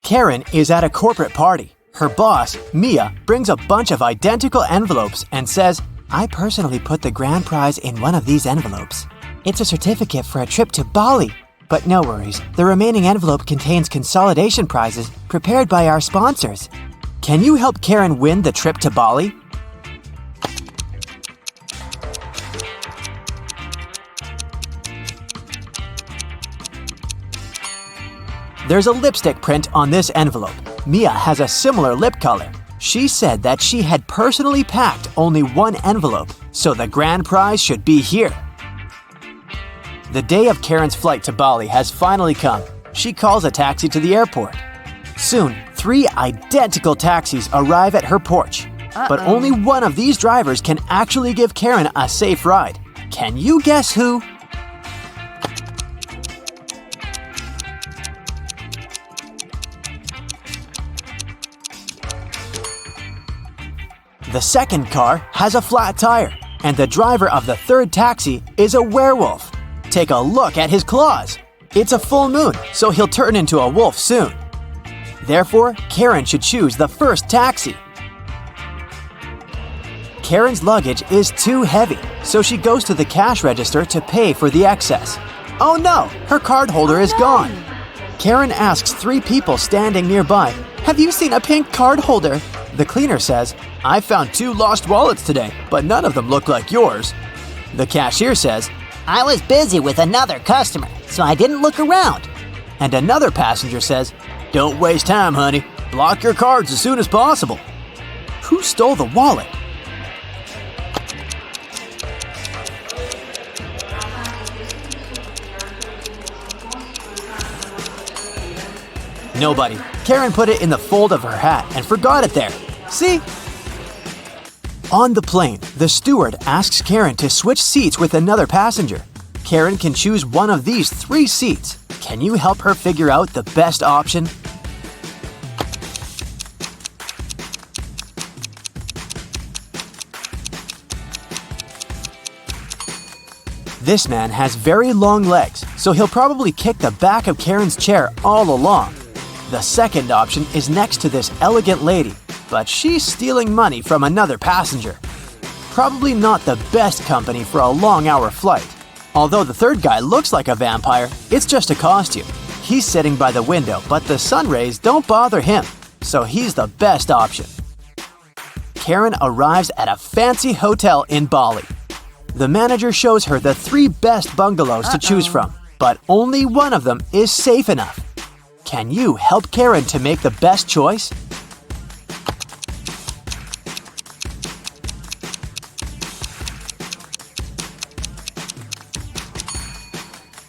Karen is at a corporate party. Her boss, Mia, brings a bunch of identical envelopes and says, "I personally put the grand prize in one of these envelopes. It's a certificate for a trip to Bali." But no worries, the remaining envelope contains consolidation prizes prepared by our sponsors. Can you help Karen win the trip to Bali? There's a lipstick print on this envelope. Mia has a similar lip color. She said that she had personally packed only one envelope, so the grand prize should be here. The day of Karen's flight to Bali has finally come. She calls a taxi to the airport. Soon, 3 identical taxis arrive at her porch. But only one of these drivers can actually give Karen a safe ride. Can you guess who? The second car has a flat tire, and the driver of the third taxi is a werewolf. Take a look at his claws. It's a full moon, so he'll turn into a wolf soon. Therefore, Karen should choose the first taxi. Karen's luggage is too heavy, so she goes to the cash register to pay for the excess. Oh no, her card holder is gone. Karen asks 3 people standing nearby, "Have you seen a pink card holder?" The cleaner says, "I found 2 lost wallets today, but none of them look like yours." The cashier says, "I was busy with another customer, so I didn't look around." and another passenger says, "Don't waste time, honey. Block your cards as soon as possible." Who stole the wallet? Nobody. Karen put it in the fold of her hat and forgot it there. See? On the plane, the steward asks Karen to switch seats with another passenger. Karen can choose one of these 3 seats. Can you help her figure out the best option? This man has very long legs, so he'll probably kick the back of Karen's chair all along. The second option is next to this elegant lady, but she's stealing money from another passenger. Probably not the best company for a long-hour flight. Although the third guy looks like a vampire, it's just a costume. He's sitting by the window, but the sun rays don't bother him, so he's the best option. Karen arrives at a fancy hotel in Bali. The manager shows her the 3 best bungalows to choose from, but only one of them is safe enough. Can you help Karen to make the best choice?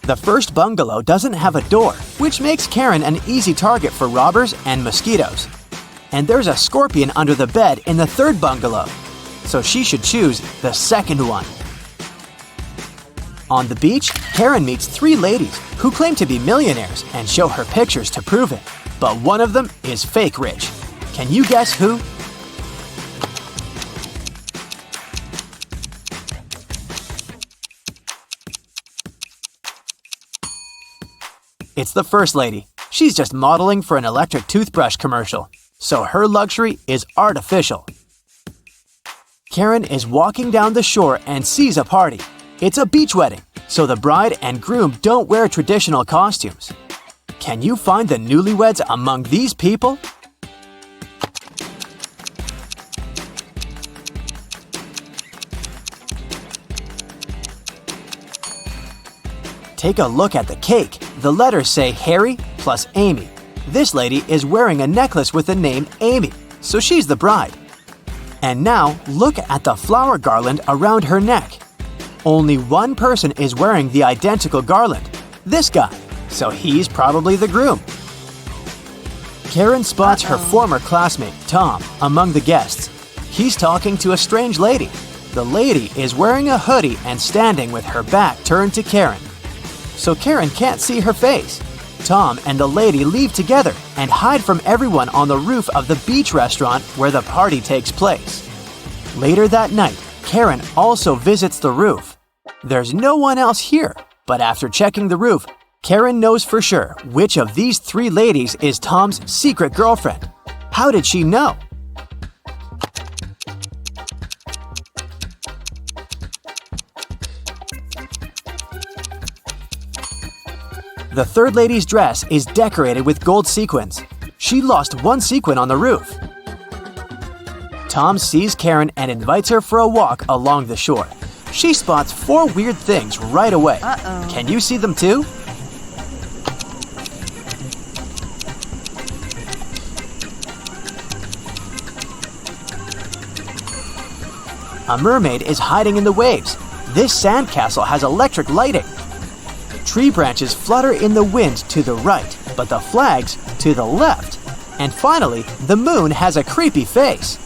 The first bungalow doesn't have a door, which makes Karen an easy target for robbers and mosquitoes. And there's a scorpion under the bed in the third bungalow, so she should choose the second one. On the beach, Karen meets 3 ladies who claim to be millionaires and show her pictures to prove it. But one of them is fake rich. Can you guess who? It's the first lady. She's just modeling for an electric toothbrush commercial, so her luxury is artificial. Karen is walking down the shore and sees a party. It's a beach wedding, so the bride and groom don't wear traditional costumes. Can you find the newlyweds among these people? Take a look at the cake. The letters say Harry plus Amy. This lady is wearing a necklace with the name Amy, so she's the bride. And now, look at the flower garland around her neck. Only one person is wearing the identical garland, this guy, so he's probably the groom. Karen spots her former classmate, Tom, among the guests. He's talking to a strange lady. The lady is wearing a hoodie and standing with her back turned to Karen, so Karen can't see her face. Tom and the lady leave together and hide from everyone on the roof of the beach restaurant where the party takes place. Later that night, Karen also visits the roof. There's no one else here, but after checking the roof, Karen knows for sure which of these three ladies is Tom's secret girlfriend. How did she know? The third lady's dress is decorated with gold sequins. She lost one sequin on the roof. Tom sees Karen and invites her for a walk along the shore. She spots four weird things right away. Can you see them too? A mermaid is hiding in the waves. This sandcastle has electric lighting. Tree branches flutter in the wind to the right, but the flags to the left. And finally, the moon has a creepy face.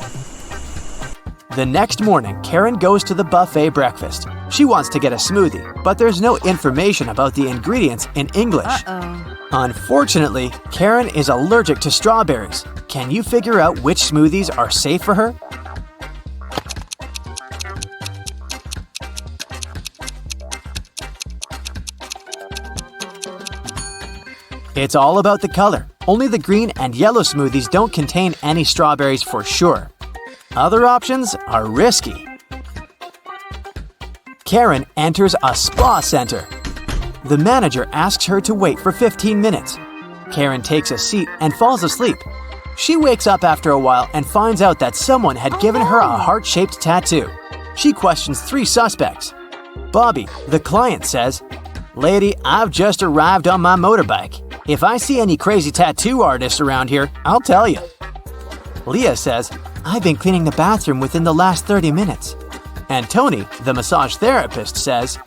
The next morning, Karen goes to the buffet breakfast. She wants to get a smoothie, but there's no information about the ingredients in English. Unfortunately, Karen is allergic to strawberries. Can you figure out which smoothies are safe for her? It's all about the color. Only the green and yellow smoothies don't contain any strawberries for sure. Other options are risky. Karen enters a spa center. The manager asks her to wait for 15 minutes. Karen takes a seat and falls asleep. She wakes up after a while and finds out that someone had given her a heart-shaped tattoo. She questions three suspects. Bobby, the client, says, "Lady, I've just arrived on my motorbike. If I see any crazy tattoo artists around here, I'll tell you." Leah says, "I've been cleaning the bathroom within the last 30 minutes. And Tony, the massage therapist, says,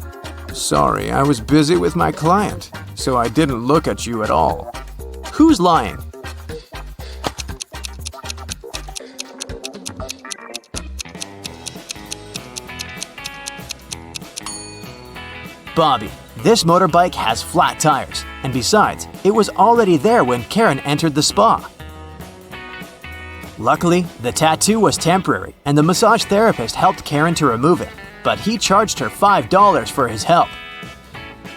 "Sorry, I was busy with my client, so I didn't look at you at all." Who's lying? Bobby. This motorbike has flat tires, and besides, it was already there when Karen entered the spa. Luckily, the tattoo was temporary, and the massage therapist helped Karen to remove it, but he charged her $5 for his help.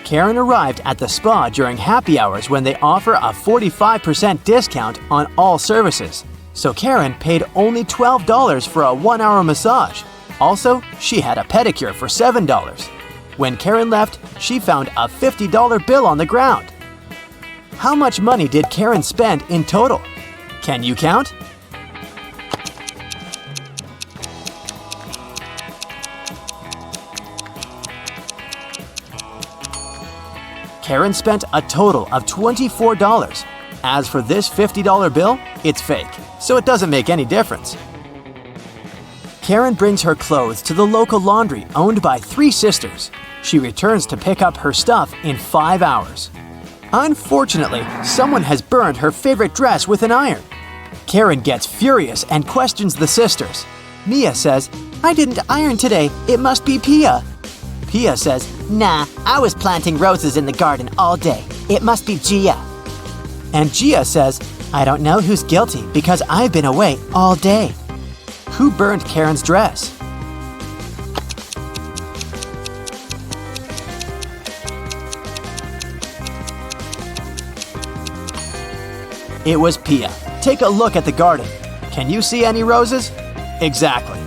Karen arrived at the spa during happy hours when they offer a 45% discount on all services, so Karen paid only $12 for a 1-hour massage. Also, she had a pedicure for $7. When Karen left, she found a $50 bill on the ground. How much money did Karen spend in total? Can you count? Karen spent a total of $24. As for this $50 bill, it's fake, so it doesn't make any difference. Karen brings her clothes to the local laundry owned by three sisters. She returns to pick up her stuff in 5 hours. Unfortunately, someone has burned her favorite dress with an iron. Karen gets furious and questions the sisters. Mia says, "I didn't iron today. It must be Pia." Pia says, Nah, I was planting roses in the garden all day. It must be Gia. and Gia says, "I don't know who's guilty because I've been away all day." Who burned Karen's dress? It was Pia. Take a look at the garden. Can you see any roses? Exactly.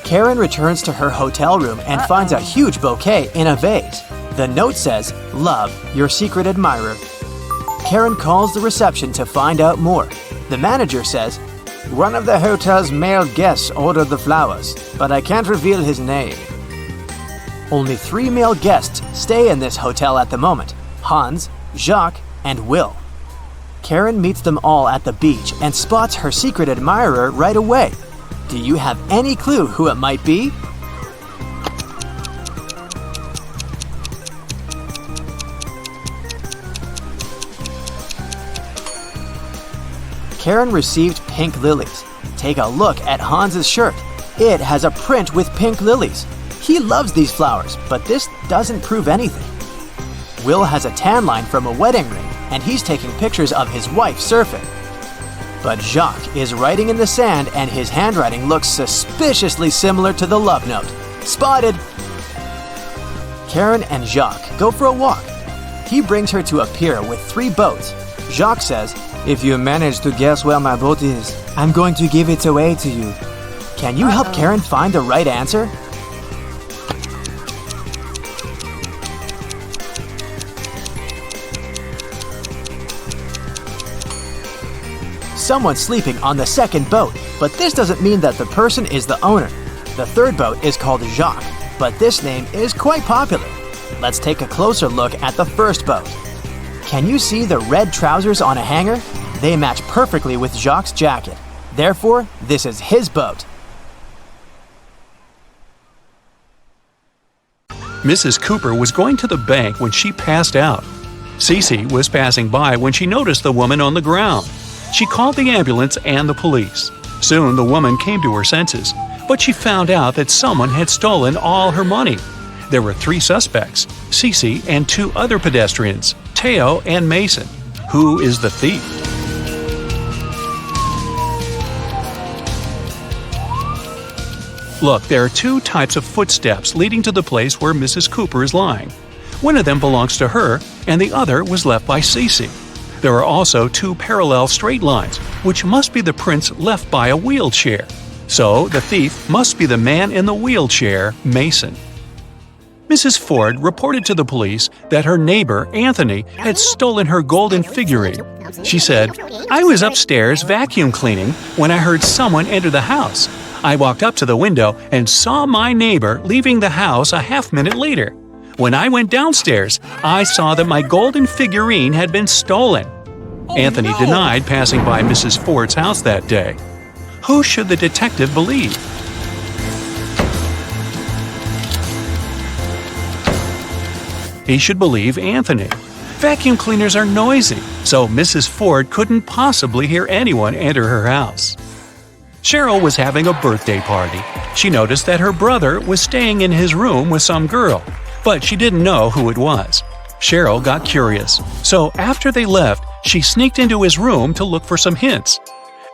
Karen returns to her hotel room and finds a huge bouquet in a vase. The note says, "Love, your secret admirer." Karen calls the reception to find out more. The manager says, "One of the hotel's male guests ordered the flowers, but I can't reveal his name." Only 3 male guests stay in this hotel at the moment: Hans, Jacques, and Will. Karen meets them all at the beach and spots her secret admirer right away. Do you have any clue who it might be? Karen received pink lilies. Take a look at Hans's shirt. It has a print with pink lilies. He loves these flowers, but this doesn't prove anything. Will has a tan line from a wedding ring, and he's taking pictures of his wife surfing. But Jacques is writing in the sand, and his handwriting looks suspiciously similar to the love note. Spotted! Karen and Jacques go for a walk. He brings her to a pier with 3 boats. Jacques says, "If you manage to guess where my boat is, I'm going to give it away to you." Can you help Karen find the right answer? Someone's sleeping on the second boat, but this doesn't mean that the person is the owner. The third boat is called Jacques, but this name is quite popular. Let's take a closer look at the first boat. Can you see the red trousers on a hanger? They match perfectly with Jacques' jacket. Therefore, this is his boat. Mrs. Cooper was going to the bank when she passed out. Cece was passing by when she noticed the woman on the ground. She called the ambulance and the police. Soon the woman came to her senses, but she found out that someone had stolen all her money. There were 3 suspects, Cece and 2 other pedestrians, Teo and Mason. Who is the thief? Look, there are 2 types of footsteps leading to the place where Mrs. Cooper is lying. One of them belongs to her, and the other was left by Cece. There are also 2 parallel straight lines, which must be the prints left by a wheelchair. So, the thief must be the man in the wheelchair, Mason. Mrs. Ford reported to the police that her neighbor, Anthony, had stolen her golden figurine. She said, "I was upstairs vacuum cleaning when I heard someone enter the house. I walked up to the window and saw my neighbor leaving the house a half-minute later. When I went downstairs, I saw that my golden figurine had been stolen." Anthony denied passing by Mrs. Ford's house that day. Who should the detective believe? He should believe Anthony. Vacuum cleaners are noisy, so Mrs. Ford couldn't possibly hear anyone enter her house. Cheryl was having a birthday party. She noticed that her brother was staying in his room with some girl, but she didn't know who it was. Cheryl got curious, so after they left, she sneaked into his room to look for some hints.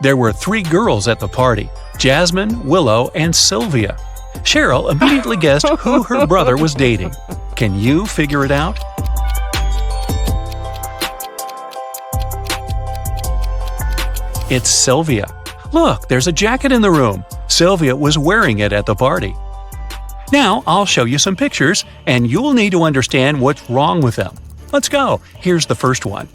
There were 3 girls at the party, Jasmine, Willow, and Sylvia. Cheryl immediately guessed who her brother was dating. Can you figure it out? It's Sylvia. Look, there's a jacket in the room. Sylvia was wearing it at the party. Now, I'll show you some pictures, and you'll need to understand what's wrong with them. Let's go. Here's the first one.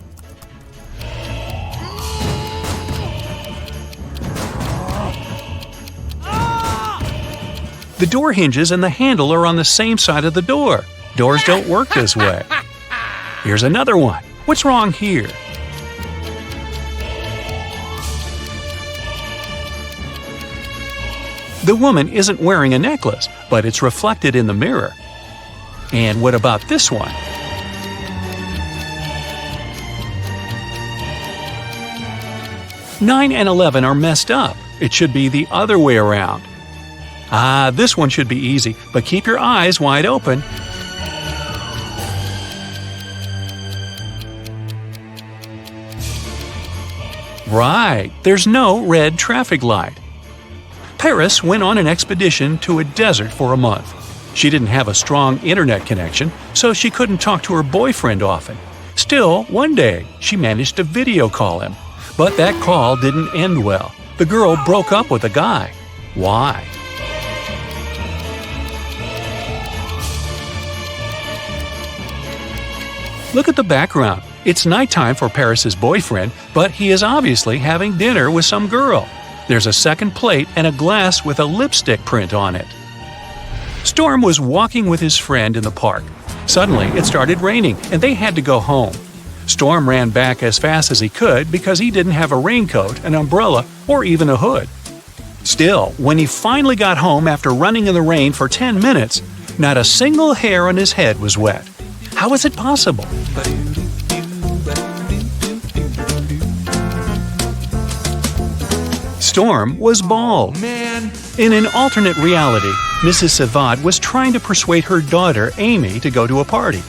The door hinges and the handle are on the same side of the door. Doors don't work this way. Here's another one. What's wrong here? The woman isn't wearing a necklace, but it's reflected in the mirror. And what about this one? Nine and 11 are messed up. It should be the other way around. This one should be easy, but keep your eyes wide open. Right, there's no red traffic light. Paris went on an expedition to a desert for a month. She didn't have a strong internet connection, so she couldn't talk to her boyfriend often. Still, one day, she managed to video call him. But that call didn't end well. The girl broke up with the guy. Why? Look at the background. It's nighttime for Paris's boyfriend, but he is obviously having dinner with some girl. There's a second plate and a glass with a lipstick print on it. Storm was walking with his friend in the park. Suddenly, it started raining, and they had to go home. Storm ran back as fast as he could because he didn't have a raincoat, an umbrella, or even a hood. Still, when he finally got home after running in the rain for 10 minutes, not a single hair on his head was wet. How is it possible? Storm was bald. In an alternate reality, Mrs. Savad was trying to persuade her daughter, Amy, to go to a party.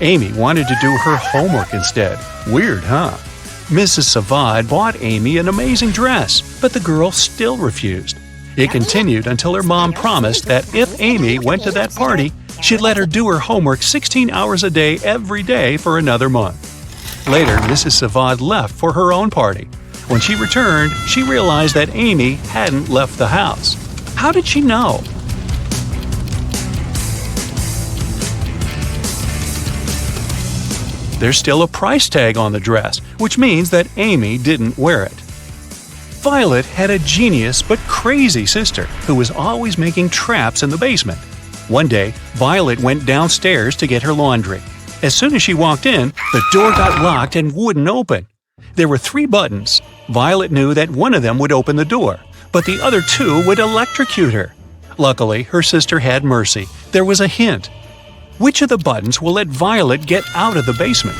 Amy wanted to do her homework instead. Weird, huh? Mrs. Savad bought Amy an amazing dress, but the girl still refused. It continued until her mom promised that if Amy went to that party, She'd let her do her homework 16 hours a day every day for another month. Later, Mrs. Savad left for her own party. When she returned, she realized that Amy hadn't left the house. How did she know? There's still a price tag on the dress, which means that Amy didn't wear it. Violet had a genius but crazy sister who was always making traps in the basement. One day, Violet went downstairs to get her laundry. As soon as she walked in, the door got locked and wouldn't open. There were 3 buttons. Violet knew that one of them would open the door, but the other 2 would electrocute her. Luckily, her sister had mercy. There was a hint. Which of the buttons will let Violet get out of the basement?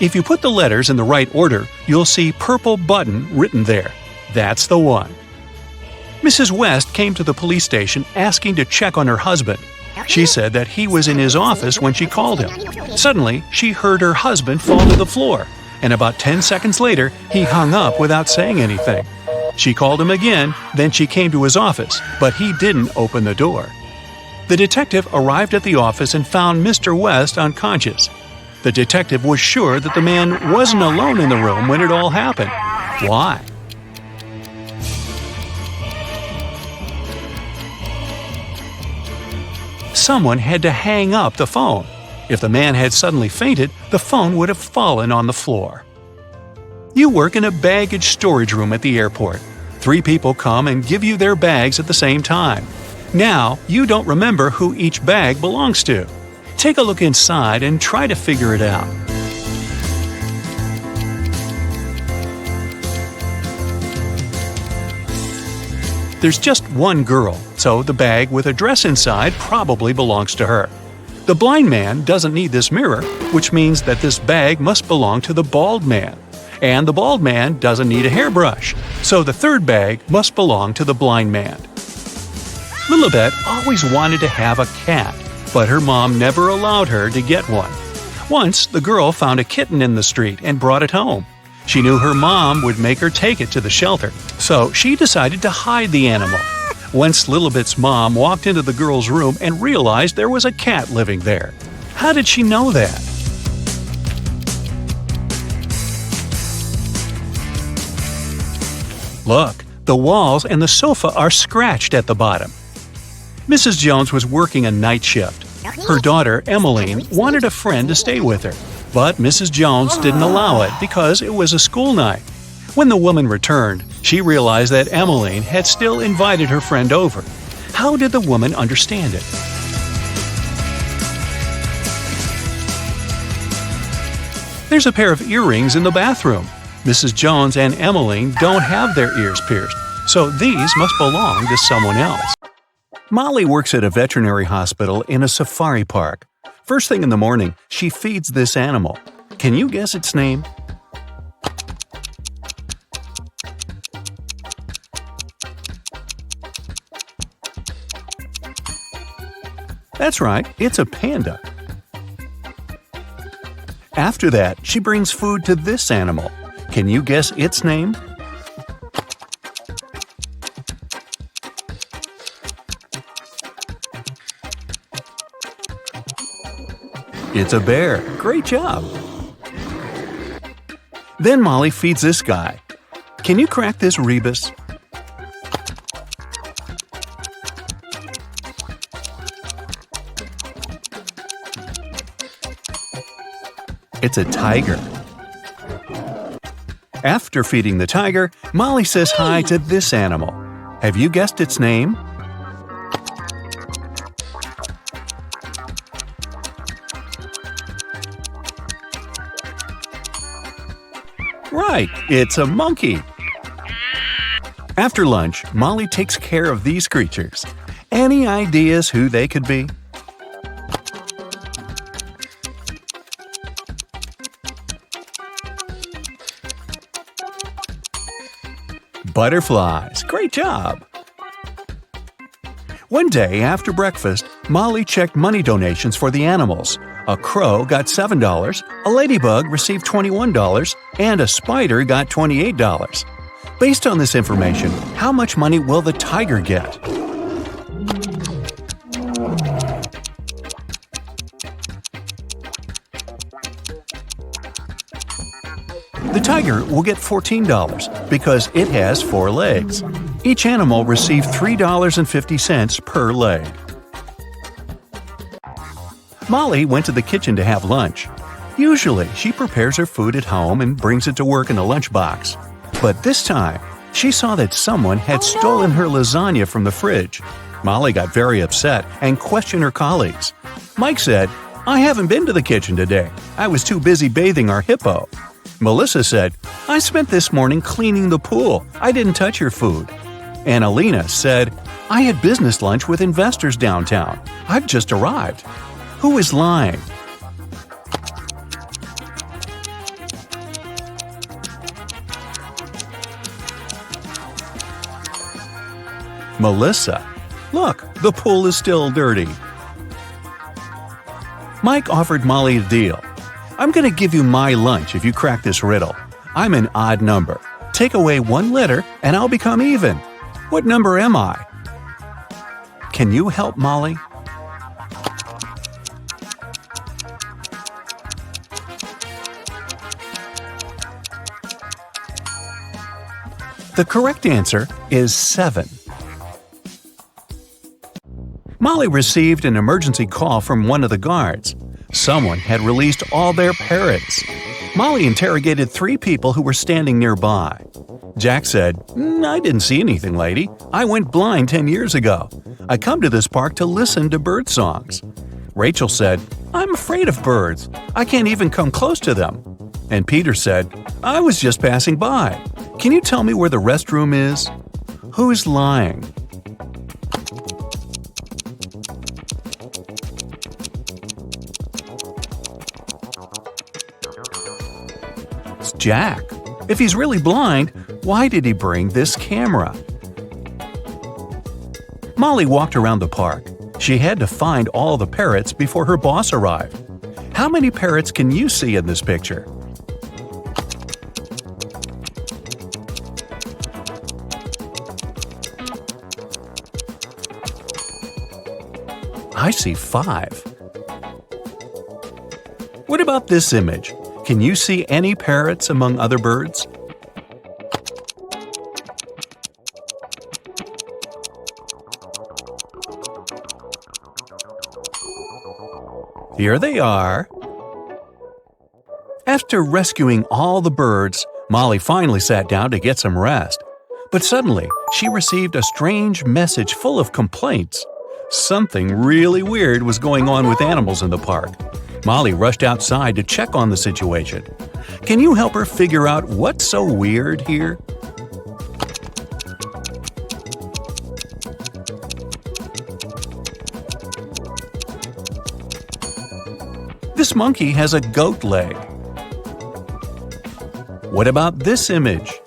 If you put the letters in the right order, you'll see purple button written there. That's the one. Mrs. West came to the police station asking to check on her husband. She said that he was in his office when she called him. Suddenly, she heard her husband fall to the floor, and about 10 seconds later, he hung up without saying anything. She called him again, then she came to his office, but he didn't open the door. The detective arrived at the office and found Mr. West unconscious. The detective was sure that the man wasn't alone in the room when it all happened. Why? Someone had to hang up the phone. If the man had suddenly fainted, the phone would have fallen on the floor. You work in a baggage storage room at the airport. 3 people come and give you their bags at the same time. Now, you don't remember who each bag belongs to. Take a look inside and try to figure it out. There's just one girl, so the bag with a dress inside probably belongs to her. The blind man doesn't need this mirror, which means that this bag must belong to the bald man. And the bald man doesn't need a hairbrush, so the third bag must belong to the blind man. Lilibet always wanted to have a cat, but her mom never allowed her to get one. Once, the girl found a kitten in the street and brought it home. She knew her mom would make her take it to the shelter, so she decided to hide the animal. Once Lilibet's mom walked into the girl's room and realized there was a cat living there. How did she know that? Look, the walls and the sofa are scratched at the bottom. Mrs. Jones was working a night shift. Her daughter, Emmeline, wanted a friend to stay with her, but Mrs. Jones didn't allow it because it was a school night. When the woman returned, she realized that Emmeline had still invited her friend over. How did the woman understand it? There's a pair of earrings in the bathroom. Mrs. Jones and Emmeline don't have their ears pierced, so these must belong to someone else. Molly works at a veterinary hospital in a safari park. First thing in the morning, she feeds this animal. Can you guess its name? That's right, it's a panda. After that, she brings food to this animal. Can you guess its name? It's a bear. Great job! Then Molly feeds this guy. Can you crack this rebus? It's a tiger. After feeding the tiger, Molly says hi to this animal. Have you guessed its name? Right, it's a monkey. After lunch, Molly takes care of these creatures. Any ideas who they could be? Butterflies. Great job! One day after breakfast, Molly checked money donations for the animals. A crow got $7, a ladybug received $21, and a spider got $28. Based on this information, how much money will the tiger get? The tiger will get $14 because it has 4 legs. Each animal received $3.50 per leg. Molly went to the kitchen to have lunch. Usually, she prepares her food at home and brings it to work in a lunchbox. But this time, she saw that someone had stolen her lasagna from the fridge. Molly got very upset and questioned her colleagues. Mike said, "I haven't been to the kitchen today. I was too busy bathing our hippo." Melissa said, "I spent this morning cleaning the pool. I didn't touch your food." And Alina said, "I had business lunch with investors downtown. I've just arrived." Who is lying? Melissa. Look, the pool is still dirty. Mike offered Molly a deal. "I'm going to give you my lunch if you crack this riddle. I'm an odd number. Take away 1 letter and I'll become even. What number am I?" Can you help Molly? The correct answer is 7. Molly received an emergency call from one of the guards. Someone had released all their parrots. Molly interrogated 3 people who were standing nearby. Jack said, "I didn't see anything, lady. I went blind 10 years ago. I come to this park to listen to bird songs." Rachel said, "I'm afraid of birds. I can't even come close to them." And Peter said, "I was just passing by. Can you tell me where the restroom is?" Who's lying? It's Jack. If he's really blind, why did he bring this camera? Molly walked around the park. She had to find all the parrots before her boss arrived. How many parrots can you see in this picture? I see 5. What about this image? Can you see any parrots among other birds? Here they are. After rescuing all the birds, Molly finally sat down to get some rest. But suddenly, she received a strange message full of complaints. Something really weird was going on with animals in the park. Molly rushed outside to check on the situation. Can you help her figure out what's so weird here? This monkey has a goat leg. What about this image?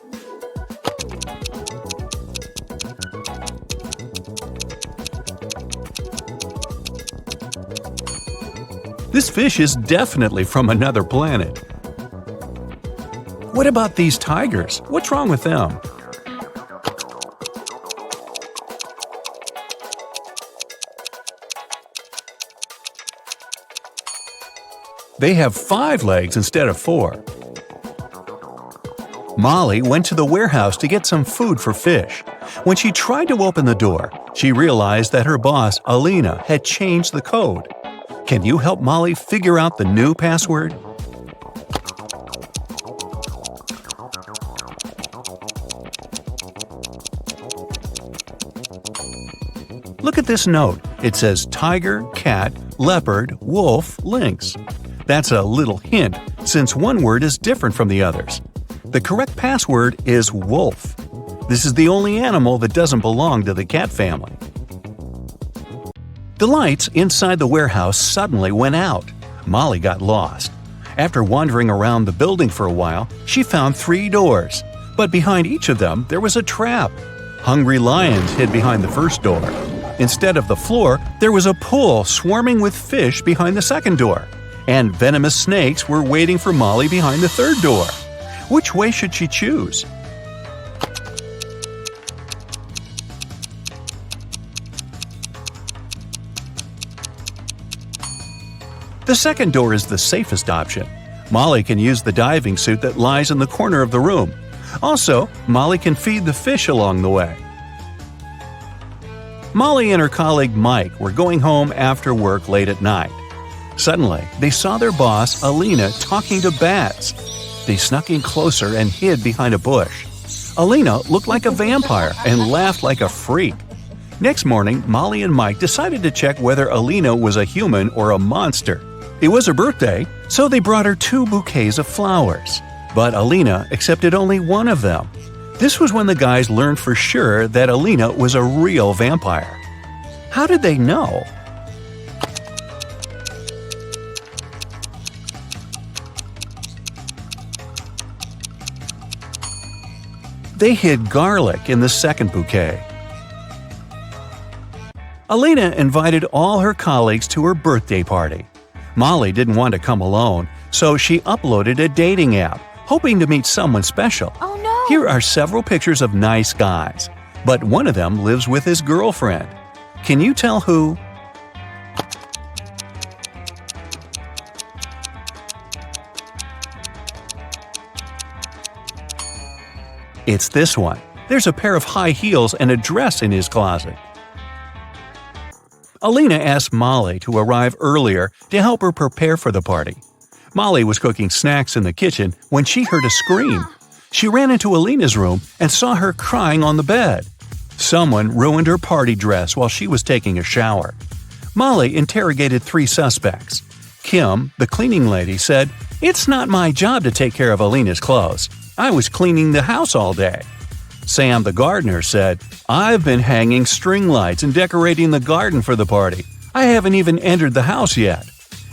This fish is definitely from another planet. What about these tigers? What's wrong with them? They have 5 legs instead of 4. Molly went to the warehouse to get some food for fish. When she tried to open the door, she realized that her boss, Alina, had changed the code. Can you help Molly figure out the new password? Look at this note. It says tiger, cat, leopard, wolf, lynx. That's a little hint, since one word is different from the others. The correct password is wolf. This is the only animal that doesn't belong to the cat family. The lights inside the warehouse suddenly went out. Molly got lost. After wandering around the building for a while, she found 3 doors. But behind each of them, there was a trap. Hungry lions hid behind the first door. Instead of the floor, there was a pool swarming with fish behind the second door. And venomous snakes were waiting for Molly behind the third door. Which way should she choose? The second door is the safest option. Molly can use the diving suit that lies in the corner of the room. Also, Molly can feed the fish along the way. Molly and her colleague Mike were going home after work late at night. Suddenly, they saw their boss, Alina, talking to bats. They snuck in closer and hid behind a bush. Alina looked like a vampire and laughed like a freak. Next morning, Molly and Mike decided to check whether Alina was a human or a monster. It was her birthday, so they brought her 2 bouquets of flowers. But Alina accepted only one of them. This was when the guys learned for sure that Alina was a real vampire. How did they know? They hid garlic in the second bouquet. Alina invited all her colleagues to her birthday party. Molly didn't want to come alone, so she uploaded a dating app, hoping to meet someone special. Oh no! Here are several pictures of nice guys, but one of them lives with his girlfriend. Can you tell who? It's this one. There's a pair of high heels and a dress in his closet. Alina asked Molly to arrive earlier to help her prepare for the party. Molly was cooking snacks in the kitchen when she heard a scream. She ran into Alina's room and saw her crying on the bed. Someone ruined her party dress while she was taking a shower. Molly interrogated 3 suspects. Kim, the cleaning lady, said, "It's not my job to take care of Alina's clothes. I was cleaning the house all day." Sam, the gardener, said, "I've been hanging string lights and decorating the garden for the party. I haven't even entered the house yet."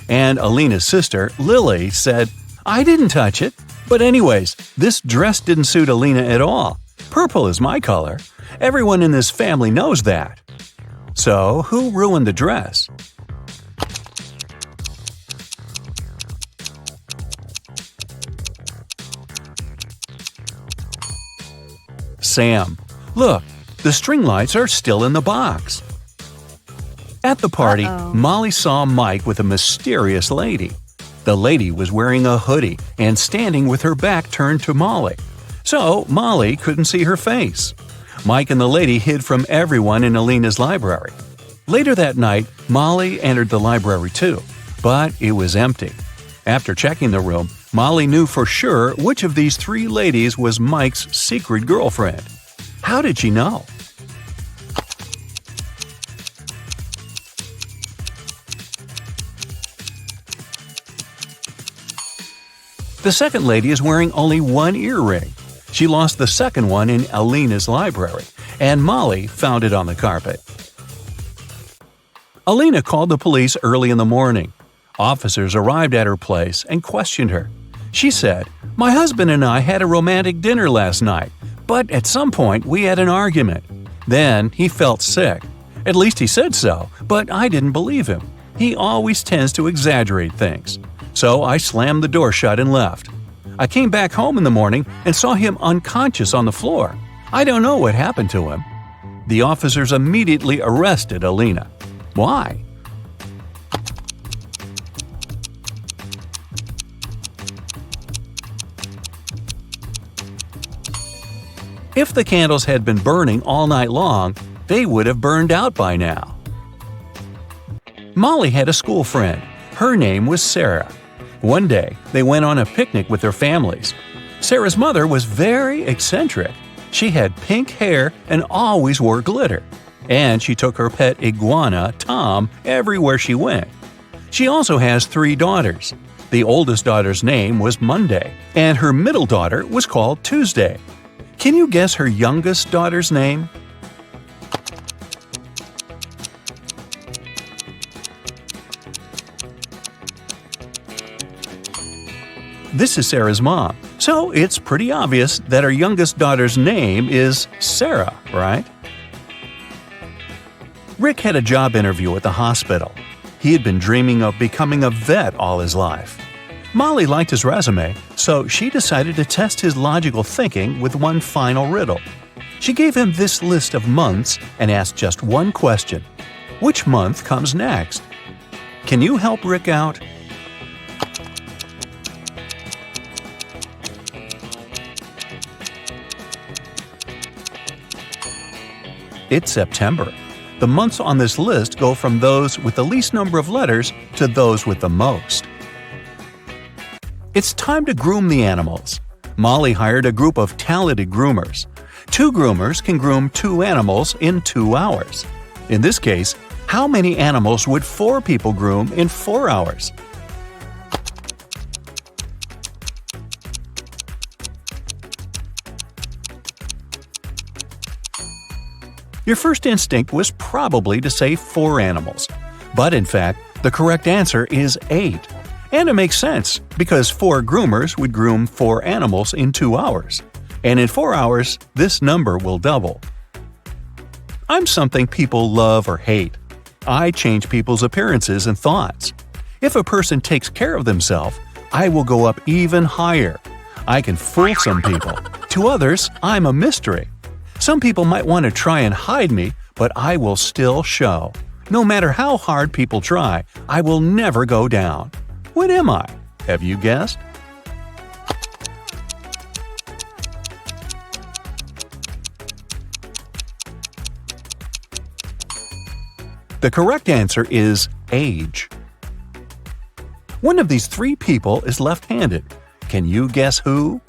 And Alina's sister, Lily, said, "I didn't touch it. But anyways, this dress didn't suit Alina at all. Purple is my color. Everyone in this family knows that." So, who ruined the dress? Sam. Look, the string lights are still in the box. At the party, Molly saw Mike with a mysterious lady. The lady was wearing a hoodie and standing with her back turned to Molly. So, Molly couldn't see her face. Mike and the lady hid from everyone in Alina's library. Later that night, Molly entered the library too, but it was empty. After checking the room, Molly knew for sure which of these 3 ladies was Mike's secret girlfriend. How did she know? The second lady is wearing only one earring. She lost the second one in Alina's library, and Molly found it on the carpet. Alina called the police early in the morning. Officers arrived at her place and questioned her. She said, "My husband and I had a romantic dinner last night, but at some point we had an argument. Then he felt sick. At least he said so, but I didn't believe him. He always tends to exaggerate things. So I slammed the door shut and left. I came back home in the morning and saw him unconscious on the floor. I don't know what happened to him." The officers immediately arrested Alina. Why? If the candles had been burning all night long, they would have burned out by now. Molly had a school friend. Her name was Sarah. One day, they went on a picnic with their families. Sarah's mother was very eccentric. She had pink hair and always wore glitter. And she took her pet iguana, Tom, everywhere she went. She also has 3 daughters. The oldest daughter's name was Monday, and her middle daughter was called Tuesday. Can you guess her youngest daughter's name? This is Sarah's mom, so it's pretty obvious that her youngest daughter's name is Sarah, right? Rick had a job interview at the hospital. He had been dreaming of becoming a vet all his life. Molly liked his resume, so she decided to test his logical thinking with one final riddle. She gave him this list of months and asked just one question. Which month comes next? Can you help Rick out? It's September. The months on this list go from those with the least number of letters to those with the most. It's time to groom the animals. Molly hired a group of talented groomers. 2 groomers can groom 2 animals in 2 hours. In this case, how many animals would 4 people groom in 4 hours? Your first instinct was probably to say 4 animals. But in fact, the correct answer is 8. And it makes sense, because 4 groomers would groom 4 animals in 2 hours. And in 4 hours, this number will double. I'm something people love or hate. I change people's appearances and thoughts. If a person takes care of themselves, I will go up even higher. I can fool some people. To others, I'm a mystery. Some people might want to try and hide me, but I will still show. No matter how hard people try, I will never go down. What am I? Have you guessed? The correct answer is age. One of these 3 people is left-handed. Can you guess who?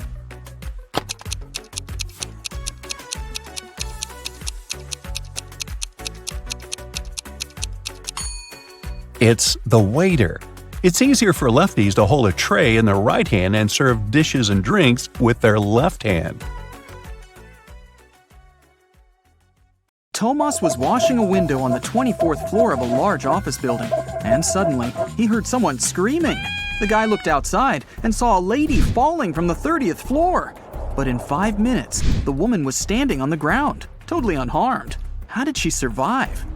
It's the waiter. It's easier for lefties to hold a tray in their right hand and serve dishes and drinks with their left hand. Tomas was washing a window on the 24th floor of a large office building, and suddenly he heard someone screaming. The guy looked outside and saw a lady falling from the 30th floor. But in 5 minutes, the woman was standing on the ground, totally unharmed. How did she survive?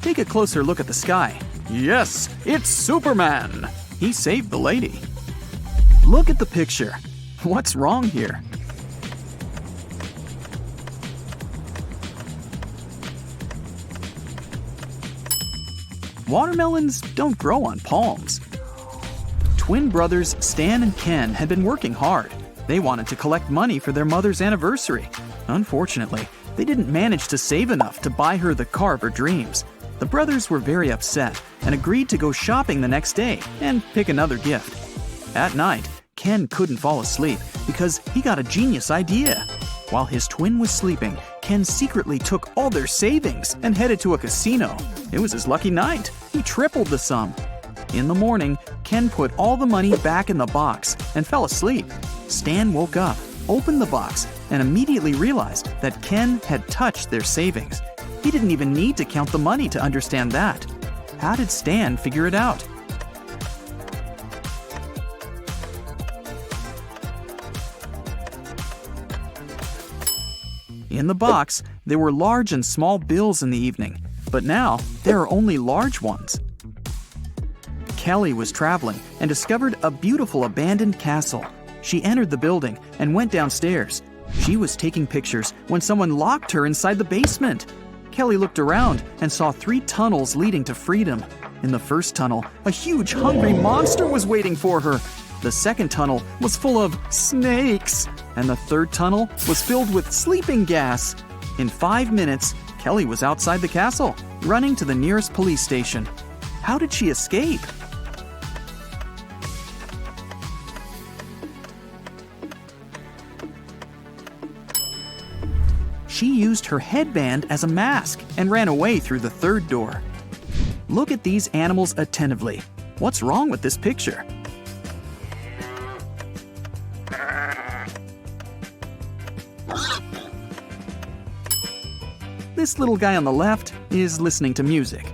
Take a closer look at the sky. Yes, it's Superman! He saved the lady. Look at the picture. What's wrong here? Watermelons don't grow on palms. Twin brothers Stan and Ken had been working hard. They wanted to collect money for their mother's anniversary. Unfortunately, they didn't manage to save enough to buy her the car of her dreams. The brothers were very upset and agreed to go shopping the next day and pick another gift. At night, Ken couldn't fall asleep because he got a genius idea. While his twin was sleeping, Ken secretly took all their savings and headed to a casino. It was his lucky night. He tripled the sum. In the morning, Ken put all the money back in the box and fell asleep. Stan woke up, opened the box, and immediately realized that Ken had touched their savings. He didn't even need to count the money to understand that. How did Stan figure it out? In the box, there were large and small bills in the evening, but now there are only large ones. Kelly was traveling and discovered a beautiful abandoned castle. She entered the building and went downstairs. She was taking pictures when someone locked her inside the basement. Kelly looked around and saw 3 tunnels leading to freedom. In the first tunnel, a huge hungry monster was waiting for her. The second tunnel was full of snakes, and the third tunnel was filled with sleeping gas. In 5 minutes, Kelly was outside the castle, running to the nearest police station. How did she escape? She used her headband as a mask and ran away through the third door. Look at these animals attentively. What's wrong with this picture? This little guy on the left is listening to music.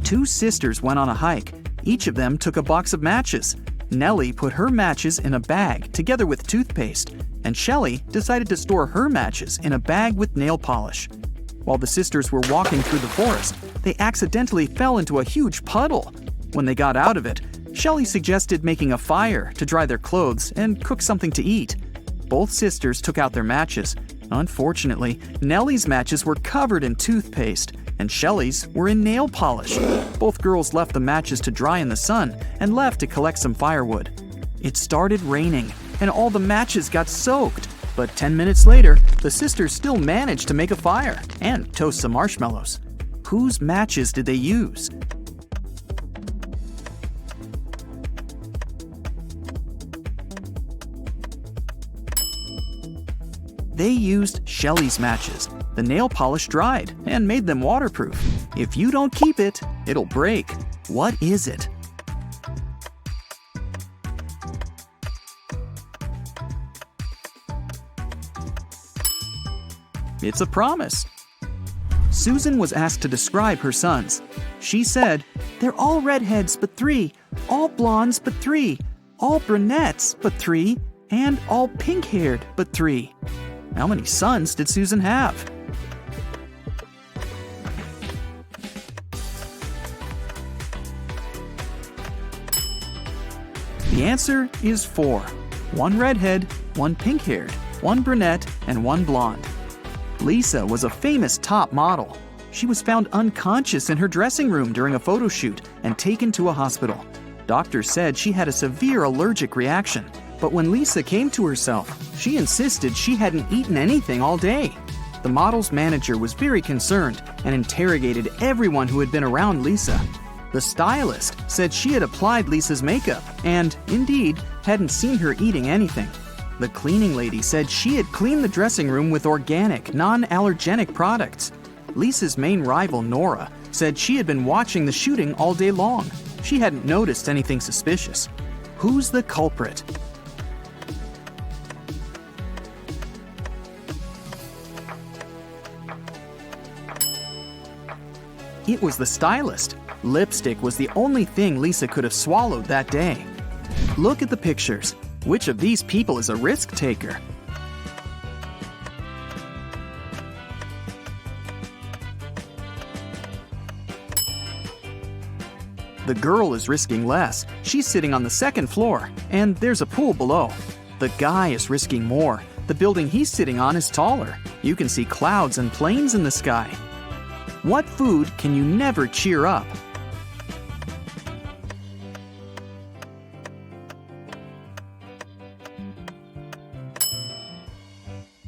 2 sisters went on a hike. Each of them took a box of matches. Nellie put her matches in a bag together with toothpaste, and Shelley decided to store her matches in a bag with nail polish. While the sisters were walking through the forest, they accidentally fell into a huge puddle. When they got out of it, Shelley suggested making a fire to dry their clothes and cook something to eat. Both sisters took out their matches. Unfortunately, Nellie's matches were covered in toothpaste, and Shelley's were in nail polish. Both girls left the matches to dry in the sun and left to collect some firewood. It started raining, and all the matches got soaked. But 10 minutes later, the sisters still managed to make a fire and toast some marshmallows. Whose matches did they use? They used Shelley's matches. The nail polish dried and made them waterproof. If you don't keep it, it'll break. What is it? It's a promise. Susan was asked to describe her sons. She said, "They're all redheads but 3, all blondes but 3, all brunettes but 3, and all pink-haired but 3. How many sons did Susan have? The answer is 4. 1 redhead, 1 pink-haired, 1 brunette, and 1 blonde. Lisa was a famous top model. She was found unconscious in her dressing room during a photo shoot and taken to a hospital. Doctors said she had a severe allergic reaction, but when Lisa came to herself, she insisted she hadn't eaten anything all day. The model's manager was very concerned and interrogated everyone who had been around Lisa. The stylist said she had applied Lisa's makeup and, indeed, hadn't seen her eating anything. The cleaning lady said she had cleaned the dressing room with organic, non-allergenic products. Lisa's main rival, Nora, said she had been watching the shooting all day long. She hadn't noticed anything suspicious. Who's the culprit? It was the stylist. Lipstick was the only thing Lisa could have swallowed that day. Look at the pictures. Which of these people is a risk taker? The girl is risking less. She's sitting on the second floor, and there's a pool below. The guy is risking more. The building he's sitting on is taller. You can see clouds and planes in the sky. What food can you never cheer up?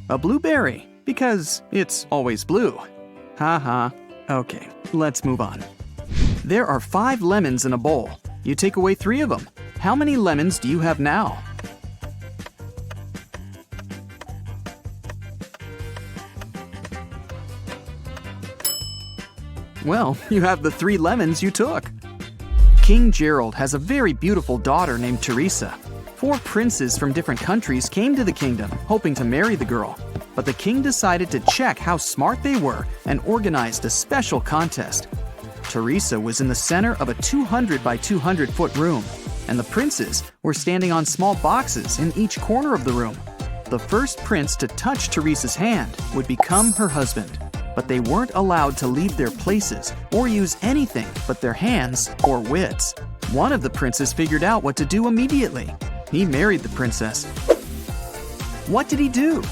A blueberry, because it's always blue. Haha. Okay, let's move on. There are 5 lemons in a bowl. You take away 3 of them. How many lemons do you have now? Well, you have the 3 lemons you took. King Gerald has a very beautiful daughter named Teresa. 4 princes from different countries came to the kingdom, hoping to marry the girl. But the king decided to check how smart they were and organized a special contest. Teresa was in the center of a 200 by 200 foot room, and the princes were standing on small boxes in each corner of the room. The first prince to touch Teresa's hand would become her husband, but they weren't allowed to leave their places or use anything but their hands or wits. One of the princes figured out what to do immediately. He married the princess. What did he do?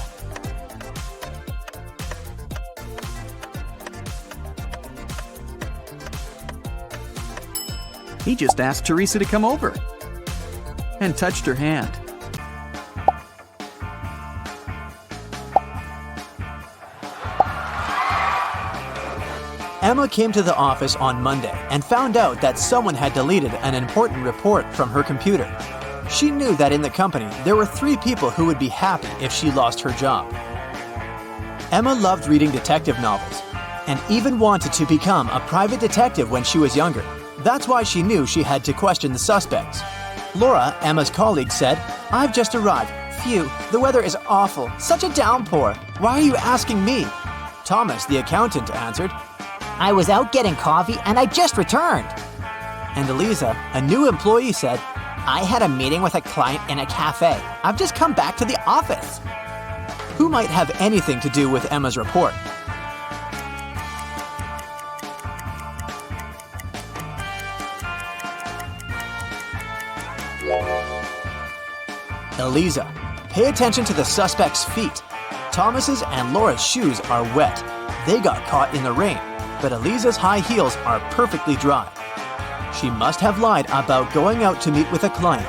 He just asked Teresa to come over and touched her hand. Emma came to the office on Monday and found out that someone had deleted an important report from her computer. She knew that in the company there were 3 people who would be happy if she lost her job. Emma loved reading detective novels and even wanted to become a private detective when she was younger. That's why she knew she had to question the suspects. Laura, Emma's colleague, said, "I've just arrived. Phew, the weather is awful. Such a downpour. Why are you asking me?" Thomas, the accountant, answered, I was out getting coffee and I just returned. and Eliza, a new employee, said, I had a meeting with a client in a cafe. I've just come back to the office. who might have anything to do with Emma's report. Eliza, pay attention to the suspect's feet. Thomas's and Laura's shoes are wet. They got caught in the rain. but Eliza's high heels are perfectly dry. She must have lied about going out to meet with a client.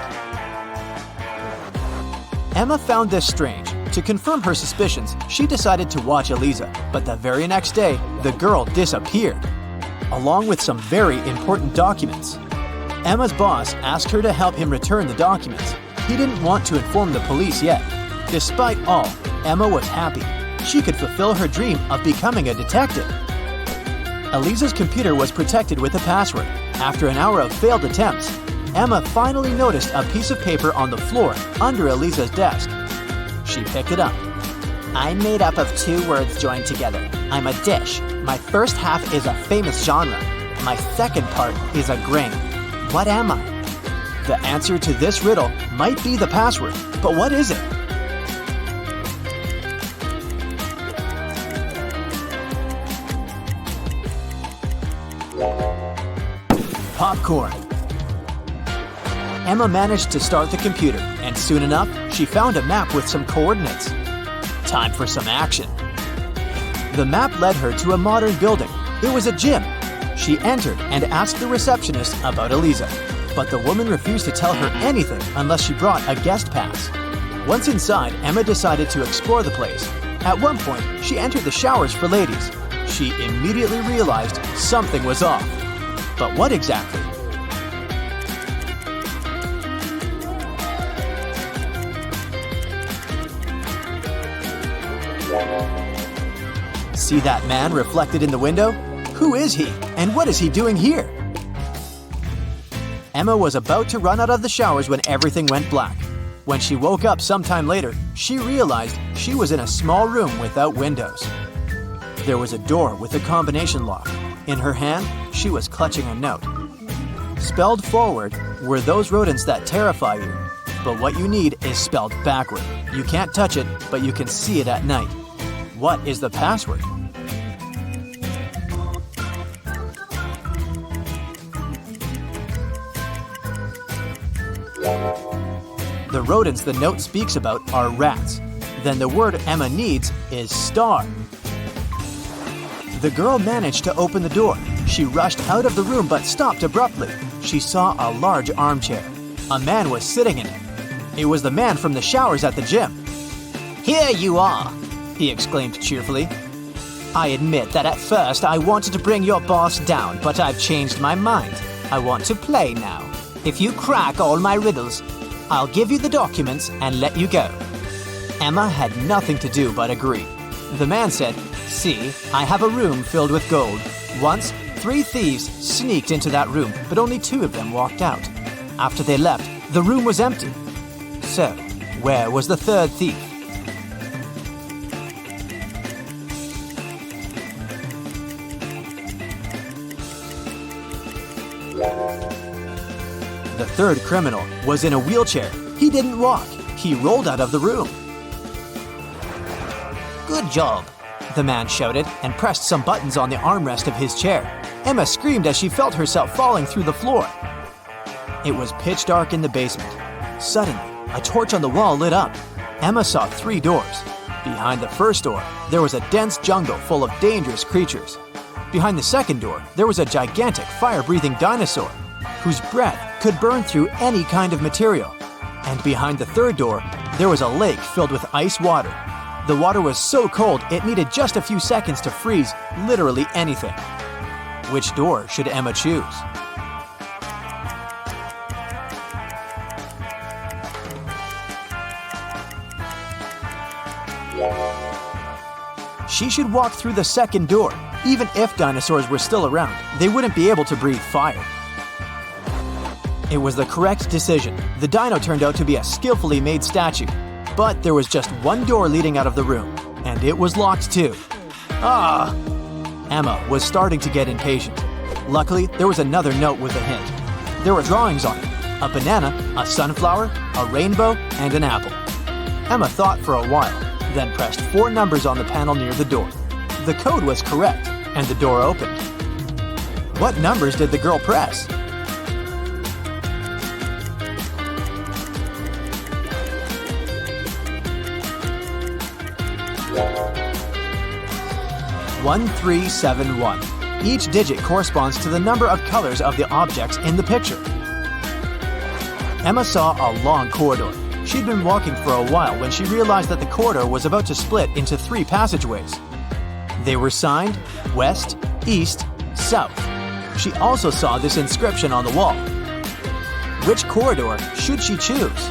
Emma found this strange. To confirm her suspicions, she decided to watch Eliza, but the very next day, the girl disappeared, along with some very important documents. Emma's boss asked her to help him return the documents. He didn't want to inform the police yet. Despite all, Emma was happy. She could fulfill her dream of becoming a detective. Eliza's computer was protected with a password. After an hour of failed attempts, Emma finally noticed a piece of paper on the floor under Eliza's desk. She picked it up. I'm made up of two words joined together. I'm a dish. My first half is a famous genre. My second part is a grain. What am I? The answer to this riddle might be the password, but what is it? Popcorn. Emma managed to start the computer, and soon enough, she found a map with some coordinates. Time for some action. The map led her to a modern building. It was a gym. She entered and asked the receptionist about Eliza, but the woman refused to tell her anything unless she brought a guest pass. Once inside, Emma decided to explore the place. At one point, she entered the showers for ladies. She immediately realized something was off. But what exactly? See that man reflected in the window? Who is he, and what is he doing here? Emma was about to run out of the showers when everything went black. When she woke up sometime later, she realized she was in a small room without windows. There was a door with a combination lock. In her hand, she was clutching a note. Spelled forward were those rodents that terrify you. But what you need is spelled backward. You can't touch it, but you can see it at night. What is the password? The rodents the note speaks about are rats. Then the word Emma needs is star. The girl managed to open the door. She rushed out of the room but stopped abruptly. She saw a large armchair. A man was sitting in it. It was the man from the showers at the gym. Here you are, he exclaimed cheerfully. I admit that at first I wanted to bring your boss down, but I've changed my mind. I want to play now. If you crack all my riddles, I'll give you the documents and let you go. Emma had nothing to do but agree. The man said, "See, I have a room filled with gold. Once, 3 thieves sneaked into that room, but only 2 of them walked out. After they left, the room was empty. So, where was the 3rd thief?" The 3rd criminal was in a wheelchair. He didn't walk. He rolled out of the room. Good job, The man shouted and pressed some buttons on the armrest of his chair. Emma screamed as she felt herself falling through the floor. It was pitch dark in the basement. Suddenly, a torch on the wall lit up. Emma saw 3 doors. Behind the first door, there was a dense jungle full of dangerous creatures. Behind the second door, there was a gigantic fire-breathing dinosaur whose breath could burn through any kind of material. And behind the third door, there was a lake filled with ice water. The water was so cold it needed just a few seconds to freeze literally anything. Which door should Emma choose? She should walk through the second door. Even if dinosaurs were still around, they wouldn't be able to breathe fire. It was the correct decision. The dino turned out to be a skillfully made statue. But there was just one door leading out of the room, and it was locked too. Ah! Emma was starting to get impatient. Luckily, there was another note with a hint. There were drawings on it: a banana, a sunflower, a rainbow, and an apple. Emma thought for a while, then pressed 4 numbers on the panel near the door. The code was correct, and the door opened. What numbers did the girl press? "1371. Each digit corresponds to the number of colors of the objects in the picture. Emma saw a long corridor. She'd been walking for a while when she realized that the corridor was about to split into 3 passageways. They were signed West, East, South. She also saw this inscription on the wall. Which corridor should she choose?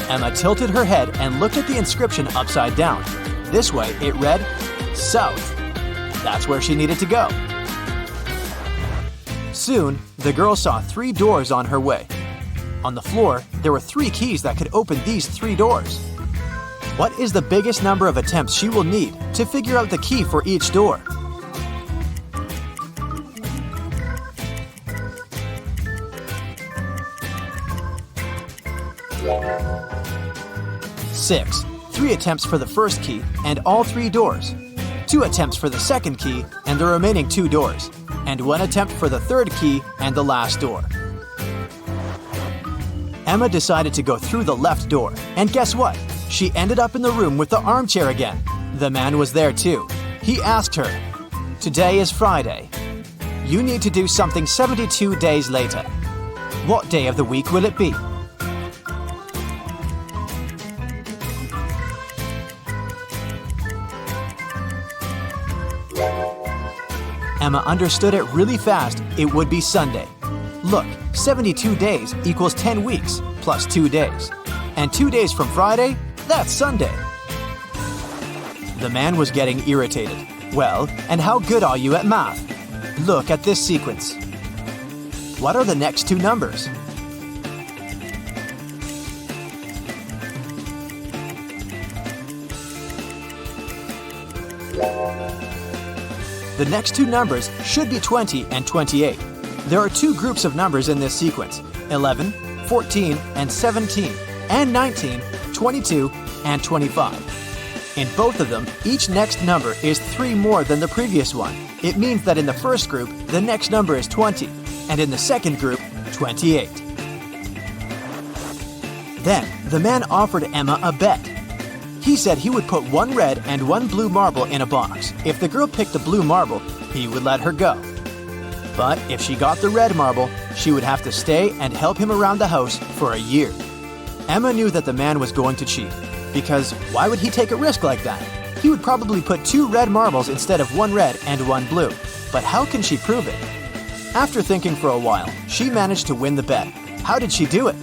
Emma tilted her head and looked at the inscription upside down. This way, it read, South. That's where she needed to go. Soon, the girl saw 3 doors on her way. On the floor, there were 3 keys that could open these 3 doors. What is the biggest number of attempts she will need to figure out the key for each door? Six. 3 attempts for the first key and all 3 doors. 2 attempps for the second key and the remaining 2 doors. And 1 attempt for the third key and the last door. Emma decided to go through the left door, and guess what? She ended up in the room with the armchair again. The man was there too. He asked her, "Today is Friday. You need to do something 72 days later. What day of the week will it be?" Emma understood it really fast. It would be Sunday. Look, 72 days equals 10 weeks plus 2 days. And 2 days from Friday, that's Sunday. The man was getting irritated. "Well, and how good are you at math? Look at this sequence. What are the next 2 numbers?" The next 2 numbers should be 20 and 28. There are 2 groups of numbers in this sequence, 11, 14, and 17, and 19, 22, and 25. In both of them, each next number is 3 more than the previous one. It means that in the first group, the next number is 20, and in the second group, 28. Then, the man offered Emma a bet. He said he would put 1 red and 1 blue marble in a box. If the girl picked the blue marble, he would let her go. But if she got the red marble, she would have to stay and help him around the house for a year. Emma knew that the man was going to cheat, because why would he take a risk like that? He would probably put 2 red marbles instead of 1 red and 1 blue. But how can she prove it? After thinking for a while, she managed to win the bet. How did she do it?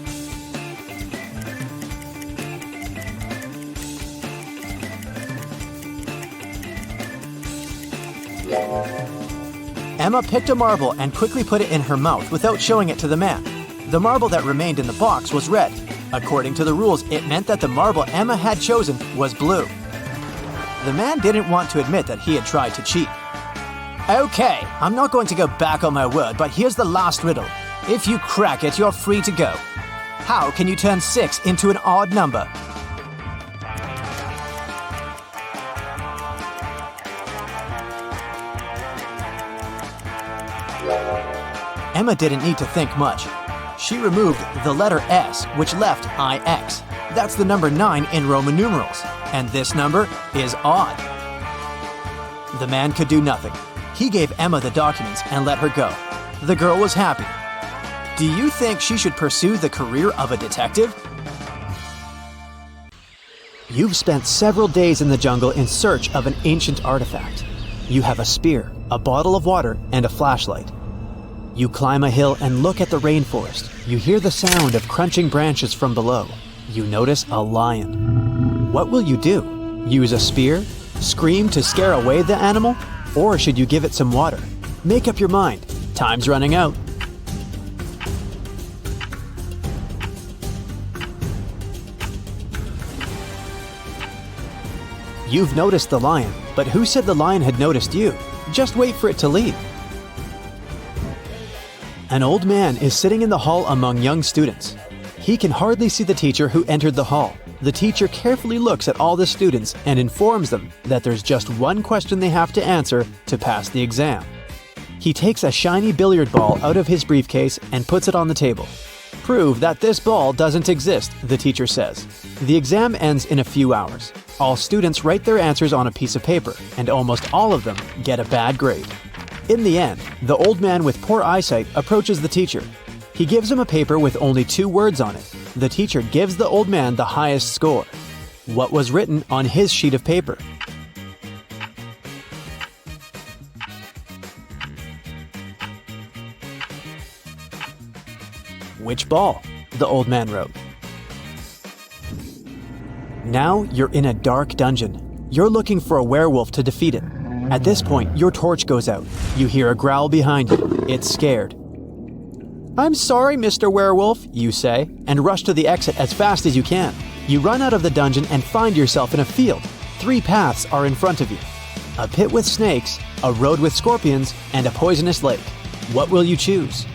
Emma picked a marble and quickly put it in her mouth without showing it to the man. The marble that remained in the box was red. According to the rules, it meant that the marble Emma had chosen was blue. The man didn't want to admit that he had tried to cheat. "Okay, I'm not going to go back on my word, but here's the last riddle. If you crack it, you're free to go. How can you turn 6 into an odd number?" Emma didn't need to think much. She removed the letter S, which left IX. That's the number 9 in Roman numerals, and this number is odd. The man could do nothing. He gave Emma the documents and let her go. The girl was happy. Do you think she should pursue the career of a detective? You've spent several days in the jungle in search of an ancient artifact. You have a spear, a bottle of water, and a flashlight. You climb a hill and look at the rainforest. You hear the sound of crunching branches from below. You notice a lion. What will you do? Use a spear? Scream to scare away the animal? Or should you give it some water? Make up your mind. Time's running out. You've noticed the lion, but who said the lion had noticed you? Just wait for it to leave. An old man is sitting in the hall among young students. He can hardly see the teacher who entered the hall. The teacher carefully looks at all the students and informs them that there's just one question they have to answer to pass the exam. He takes a shiny billiard ball out of his briefcase and puts it on the table. Prove that this ball doesn't exist, the teacher says. The exam ends in a few hours. All students write their answers on a piece of paper, and almost all of them get a bad grade. In the end, the old man with poor eyesight approaches the teacher. He gives him a paper with only 2 words on it. The teacher gives the old man the highest score. What was written on his sheet of paper? Which ball? The old man wrote. Now you're in a dark dungeon. You're looking for a werewolf to defeat it. At this point, your torch goes out. You hear a growl behind you. It's scared. "I'm sorry, Mr. Werewolf," you say, and rush to the exit as fast as you can. You run out of the dungeon and find yourself in a field. 3 paths are in front of you. A pit with snakes, a road with scorpions, and a poisonous lake. What will you choose?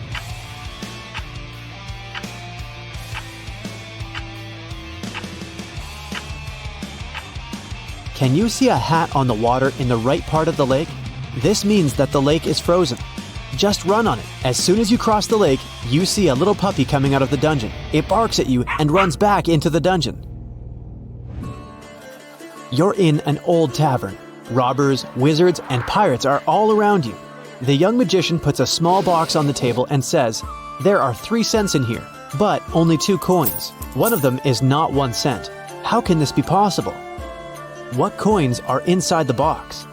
Can you see a hat on the water in the right part of the lake? This means that the lake is frozen. Just run on it. As soon as you cross the lake, you see a little puppy coming out of the dungeon. It barks at you and runs back into the dungeon. You're in an old tavern. Robbers, wizards, and pirates are all around you. The young magician puts a small box on the table and says, "There are 3 cents in here, but only 2 coins. One of them is not 1 cent. How can this be possible?" What coins are inside the box?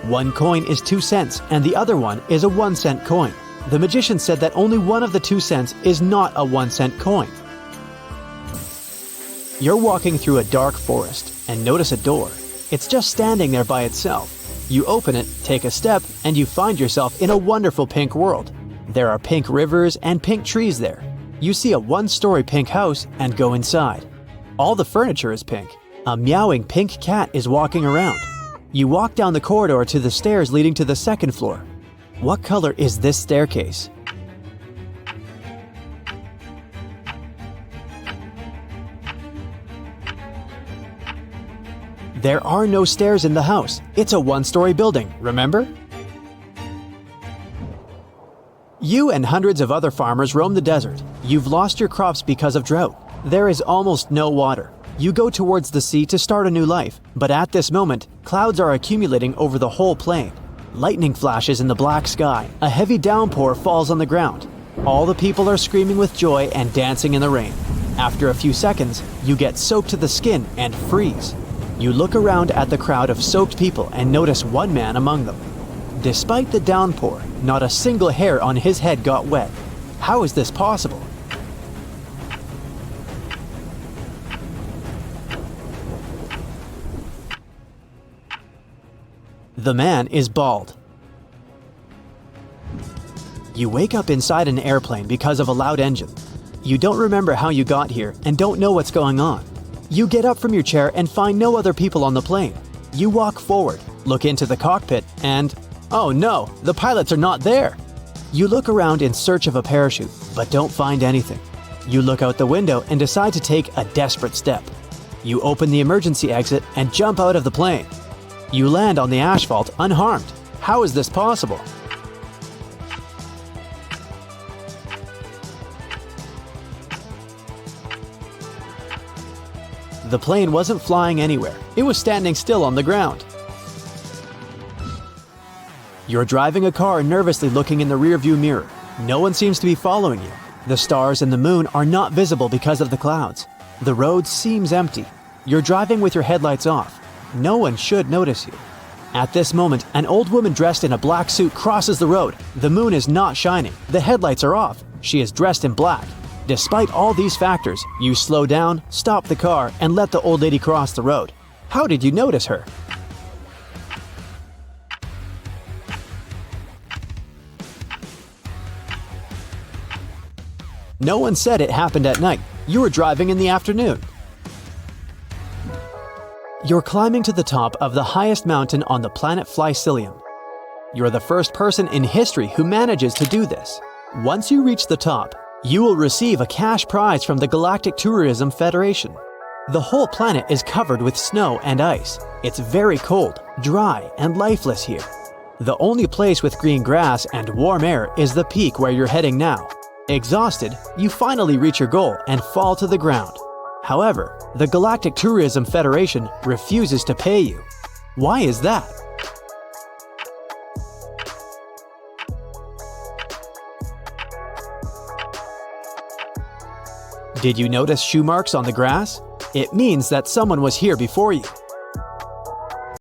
One coin is 2 cents, and the other one is a 1-cent coin. The magician said that only one of the 2 cents is not a 1-cent coin. You're walking through a dark forest and notice a door. It's just standing there by itself. You open it, take a step, and you find yourself in a wonderful pink world. There are pink rivers and pink trees there. You see a 1-story pink house and go inside. All the furniture is pink. A meowing pink cat is walking around. You walk down the corridor to the stairs leading to the 2nd floor. What color is this staircase? There are no stairs in the house. It's a 1-story building, remember? You and hundreds of other farmers roam the desert. You've lost your crops because of drought. There is almost no water. You go towards the sea to start a new life, but at this moment, clouds are accumulating over the whole plain. Lightning flashes in the black sky. A heavy downpour falls on the ground. All the people are screaming with joy and dancing in the rain. After a few seconds, you get soaked to the skin and freeze. You look around at the crowd of soaked people and notice one man among them. Despite the downpour, not a single hair on his head got wet. How is this possible? The man is bald. You wake up inside an airplane because of a loud engine. You don't remember how you got here and don't know what's going on. You get up from your chair and find no other people on the plane. You walk forward, look into the cockpit, and oh no, the pilots are not there. You look around in search of a parachute, but don't find anything. You look out the window and decide to take a desperate step. You open the emergency exit and jump out of the plane. You land on the asphalt unharmed. How is this possible? The plane wasn't flying anywhere. It was standing still on the ground. You're driving a car nervously looking in the rearview mirror. No one seems to be following you. The stars and the moon are not visible because of the clouds. The road seems empty. You're driving with your headlights off. No one should notice you. At this moment, an old woman dressed in a black suit crosses the road. The moon is not shining. The headlights are off. She is dressed in black. Despite all these factors, you slow down, stop the car, and let the old lady cross the road. How did you notice her? No one said it happened at night. You were driving in the afternoon. You're climbing to the top of the highest mountain on the planet Flycilium. You're the first person in history who manages to do this. Once you reach the top, you will receive a cash prize from the Galactic Tourism Federation. The whole planet is covered with snow and ice. It's very cold, dry, and lifeless here. The only place with green grass and warm air is the peak where you're heading now. Exhausted, you finally reach your goal and fall to the ground. However, the Galactic Tourism Federation refuses to pay you. Why is that? Did you notice shoe marks on the grass? It means that someone was here before you.